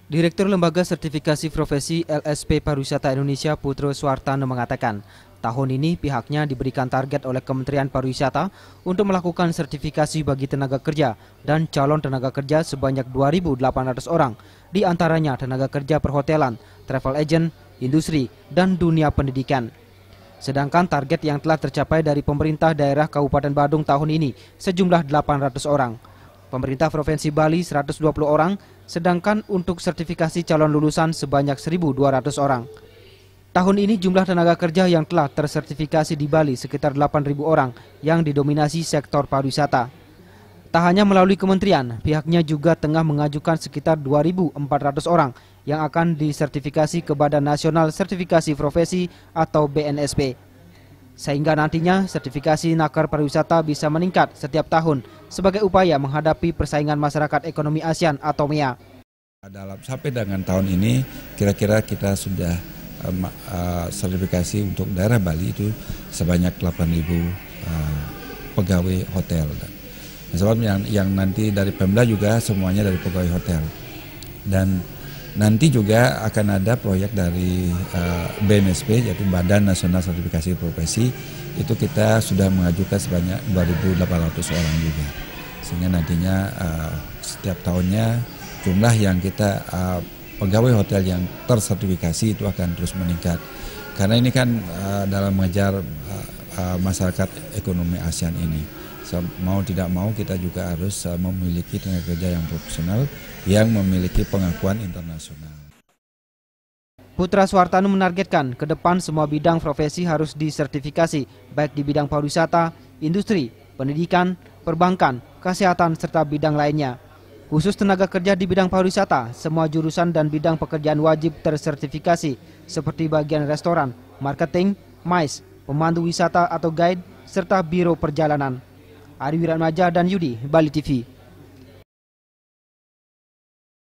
Direktur Lembaga Sertifikasi Profesi LSP Pariwisata Indonesia Putro Suwartano mengatakan, tahun ini pihaknya diberikan target oleh Kementerian Pariwisata untuk melakukan sertifikasi bagi tenaga kerja dan calon tenaga kerja sebanyak 2.800 orang, di antaranya tenaga kerja perhotelan, travel agent, industri, dan dunia pendidikan. Sedangkan target yang telah tercapai dari pemerintah daerah Kabupaten Badung tahun ini sejumlah 800 orang. Pemerintah Provinsi Bali 120 orang, sedangkan untuk sertifikasi calon lulusan sebanyak 1.200 orang. Tahun ini jumlah tenaga kerja yang telah tersertifikasi di Bali sekitar 8.000 orang yang didominasi sektor pariwisata. Tak hanya melalui kementerian, pihaknya juga tengah mengajukan sekitar 2.400 orang yang akan disertifikasi ke Badan Nasional Sertifikasi Profesi atau BNSP. Sehingga nantinya sertifikasi nakar pariwisata bisa meningkat setiap tahun sebagai upaya menghadapi persaingan masyarakat ekonomi ASEAN atau MEA. Sampai dengan tahun ini kira-kira kita sudah sertifikasi untuk daerah Bali itu sebanyak 8.000 pegawai hotel. Sebab yang nanti dari Pemda juga semuanya dari pegawai hotel. Dan nanti juga akan ada proyek dari BNSP, yaitu Badan Nasional Sertifikasi Profesi. Itu kita sudah mengajukan sebanyak 2.800 orang juga. Sehingga nantinya setiap tahunnya jumlah yang kita pegawai hotel yang tersertifikasi itu akan terus meningkat. Karena ini kan dalam mengejar masyarakat ekonomi ASEAN ini. Mau tidak mau kita juga harus memiliki tenaga kerja yang profesional yang memiliki pengakuan internasional. Putra Suwartano menargetkan ke depan semua bidang profesi harus disertifikasi, baik di bidang pariwisata, industri, pendidikan, perbankan, kesehatan, serta bidang lainnya. Khusus tenaga kerja di bidang pariwisata, semua jurusan dan bidang pekerjaan wajib tersertifikasi, seperti bagian restoran, marketing, MICE, pemandu wisata atau guide, serta biro perjalanan. Ari Wiratmaja dan Yudi, Bali TV.